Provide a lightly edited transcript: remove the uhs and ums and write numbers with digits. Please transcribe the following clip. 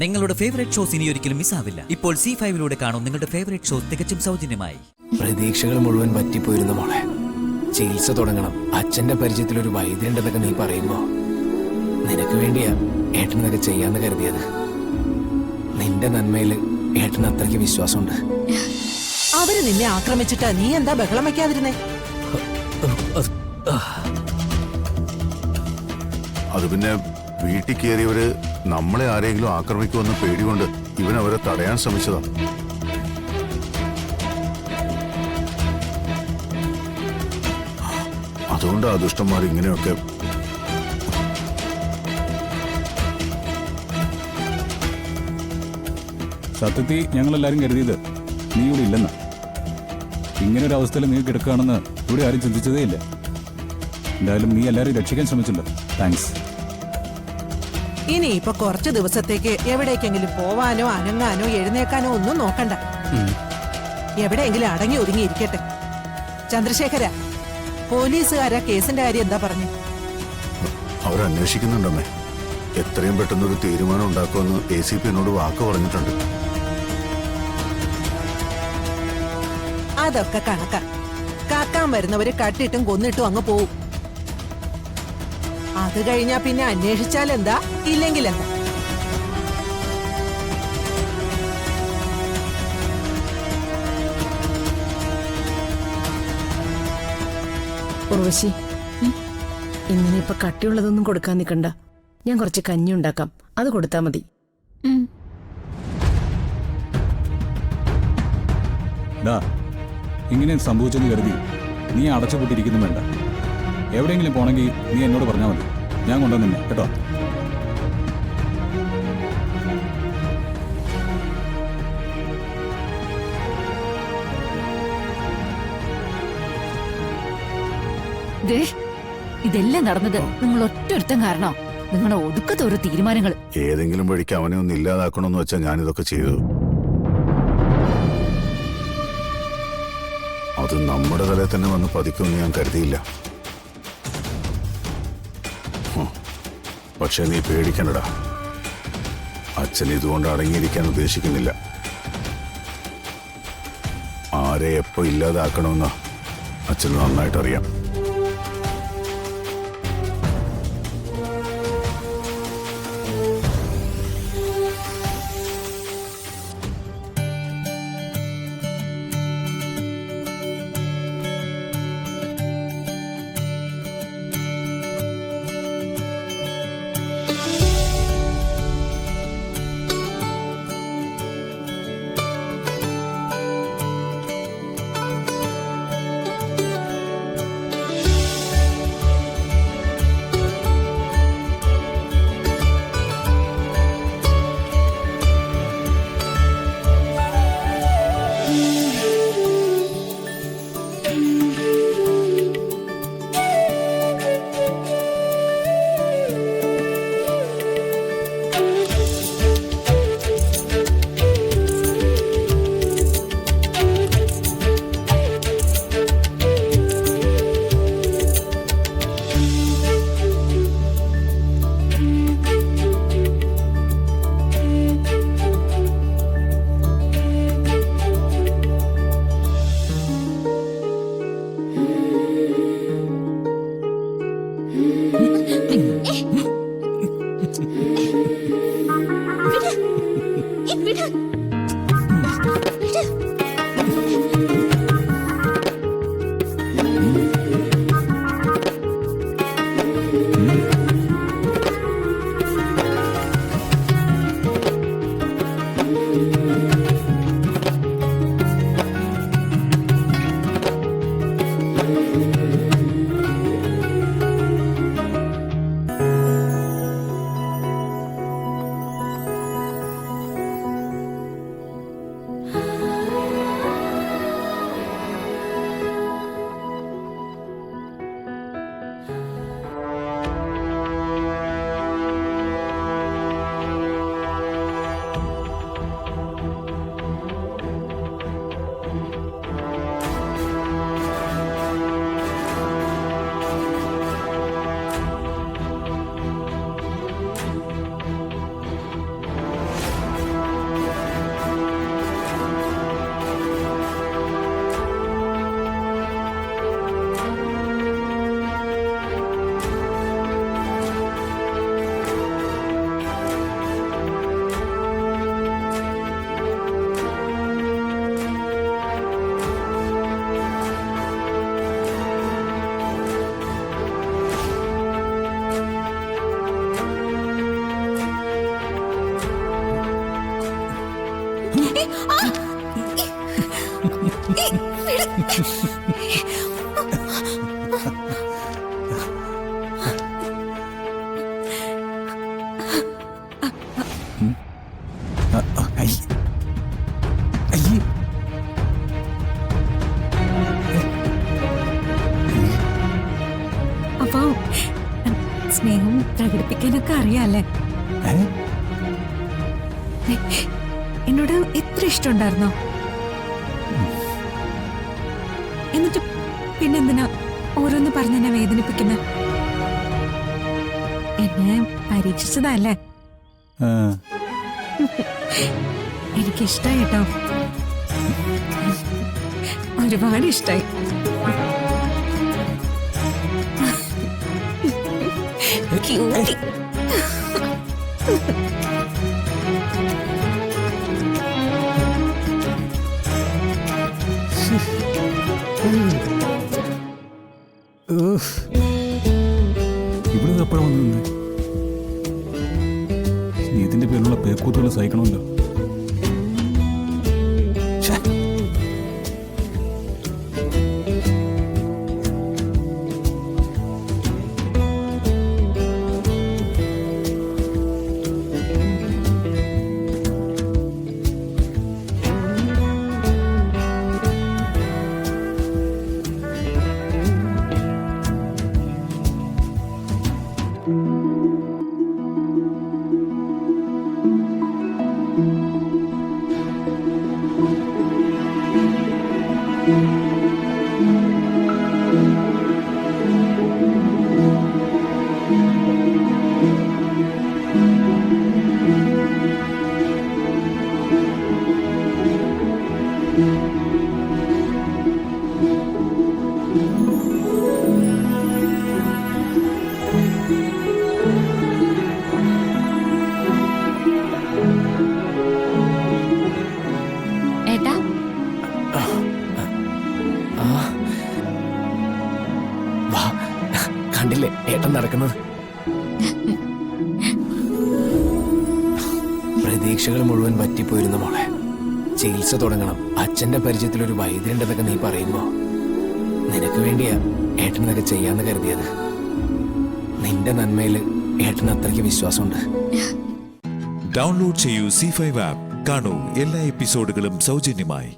നിങ്ങളുടെ favourite shows ഇനി ഒരിക്കലും മിസ്സാവില്ല. ഇപ്പോൾ C5 കാണും നിങ്ങളുടെ ഫേവറേറ്റ് ഷോസ് തികച്ചും സൗജന്യമായി. പ്രതീക്ഷകൾ മുഴുവൻ പറ്റിപ്പോയിരുന്നു മോളെ. ചികിത്സ തുടങ്ങണം, അച്ഛന്റെ പരിചയത്തിൽ ഒരു വൈദ്യുണ്ടെന്നൊക്കെ നീ പറയുമ്പോ നിനക്ക് വേണ്ടിയാ ഏട്ടനതൊക്കെ ചെയ്യാന്ന് കരുതിയത്. നിന്റെ നന്മയില് ഏട്ടന് അത്രയ്ക്ക് വിശ്വാസമുണ്ട്. അവര് നിന്നെ ആക്രമിച്ചിട്ട് നീ എന്താ ബഹളം വയ്ക്കാതിരുന്നേ? അത് പിന്നെ വീട്ടിൽ കയറിയവര് നമ്മളെ ആരെങ്കിലും ആക്രമിക്കുമെന്ന് പേടികൊണ്ട് ഇവൻ അവരെ തടയാൻ ശ്രമിച്ചതാ. അതുകൊണ്ട് ആ ദുഷ്ടന്മാർ ഇങ്ങനെയൊക്കെ. സത്യത്തിൽ ഞങ്ങളെല്ലാരും കരുതിയത് നീ ഇവിടെ ഇല്ലെന്ന്. ഇങ്ങനെ ഒരു അവസ്ഥയിൽ നീ കിടക്കുകയാണെന്ന് ഇവിടെ ആരും ചിന്തിച്ചതേ ഇല്ല. എന്തായാലും നീ എല്ലാവരും രക്ഷിക്കാൻ ശ്രമിച്ചല്ലോ, താങ്ക്സ്. ഇനി ഇപ്പൊ കുറച്ചു ദിവസത്തേക്ക് എവിടേക്കെങ്കിലും പോവാനോ അനങ്ങാനോ എഴുന്നേക്കാനോ ഒന്നും നോക്കണ്ട. എവിടെയെങ്കിലും അടങ്ങി ഒതുങ്ങിയിരിക്കട്ടെ. ചന്ദ്രശേഖര, പോലീസുകാരാ കേസിന്റെ കാര്യം എന്താ പറഞ്ഞു? അവരന്വേഷിക്കുന്നുണ്ടമ്മേ. എത്രയും പെട്ടെന്നൊരു തീരുമാനം ഉണ്ടാക്കുമെന്ന് ACP എന്നോട് വാക്ക് പറഞ്ഞിട്ടുണ്ട്. അതൊക്കെ കണക്കാ. കാക്കാൻ വരുന്നവര് കട്ടിട്ടും കൊന്നിട്ടും അങ്ങ് പോവും. അത് കഴിഞ്ഞാ പിന്നെ അന്വേഷിച്ചാൽ എന്താ, ഇല്ലെങ്കിൽ എന്താ? ഉർവശി, ഇങ്ങനെ ഇപ്പൊ കട്ടിയുള്ളതൊന്നും കൊടുക്കാൻ നിൽക്കണ്ട. ഞാൻ കുറച്ച് കഞ്ഞി ഉണ്ടാക്കാം, അത് കൊടുത്താ മതി. ഇങ്ങനെ സംഭവിച്ചെന്ന് കരുതി നീ അടച്ചുപൂട്ടിയിരിക്കുന്നു വേണ്ട. എവിടെയെങ്കിലും പോണെങ്കിൽ നീ എന്നോട് പറഞ്ഞാൽ മതി, ഞാൻ കൊണ്ടുവന്നെ കേട്ടോ. ഇതെല്ലാം നടന്നത് നിങ്ങൾ ഒറ്റൊരുത്തം കാരണോ? നിങ്ങളുടെ ഒടുക്കത്തെ ഓരോ തീരുമാനങ്ങൾ. ഏതെങ്കിലും വഴിക്ക് അവനെ ഒന്ന് ഇല്ലാതാക്കണമെന്ന് വെച്ചാൽ ഞാനിതൊക്കെ ചെയ്തു. അത് നമ്മുടെ തലയിൽ തന്നെ വന്ന് പതിക്കുമെന്ന് ഞാൻ കരുതിയില്ല. പക്ഷെ നീ പേടിക്കണ്ടടാ, അച്ഛൻ ഇതുകൊണ്ട് അടങ്ങിയിരിക്കാൻ ഉദ്ദേശിക്കുന്നില്ല. ആരെ എപ്പോ ഇല്ലാതാക്കണമെന്ന് അച്ഛന് നന്നായിട്ടറിയാം. അപ്പൊ സ്നേഹം പ്രകടിപ്പിക്കാനൊക്കെ അറിയാല്ലേ? എന്നോട് എത്ര ഇഷ്ടമുണ്ടായിരുന്നോ? എന്നിട്ട് പിന്നെന്തിനാ ഓരോന്ന് പറഞ്ഞെന്നെ വേദനിപ്പിക്കുന്ന? എന്നെ പരീക്ഷിച്ചതല്ലേ? എനിക്കിഷ്ടായി കേട്ടോ, ഒരുപാട് ഇഷ്ടായി. ക്യൂട്ടി. ഇവിടെ എപ്പോഴാണ് വന്നു നിന്ന് ഇതിന്റെ പേരിലുള്ള പേക്കൂത്തുകൾ സഹിക്കണമല്ലോ. ഏട്ടാ, വാ, കണ്ടില്ലേ ഏട്ടൻ നടക്കുന്നത്? പ്രതീക്ഷകൾ മുഴുവൻ പറ്റിപ്പോയിരുന്നു മോളെ. ചികിത്സ തുടങ്ങണം, അച്ഛന്റെ പരിചയത്തിൽ ഒരു വൈദ്യുണ്ടെന്നൊക്കെ നീ പറയുമ്പോ നിനക്ക് വേണ്ടിയാ ഏട്ടനതൊക്കെ ചെയ്യാന്ന് കരുതിയത്. നിന്റെ നന്മയില് ഏട്ടന് അത്രയ്ക്ക് വിശ്വാസമുണ്ട്. ഡൗൺലോഡ് ചെയ്യൂ C5 ആപ്പ്. കാണൂ എല്ലാ എപ്പിസോഡുകളും സൗജന്യമായി.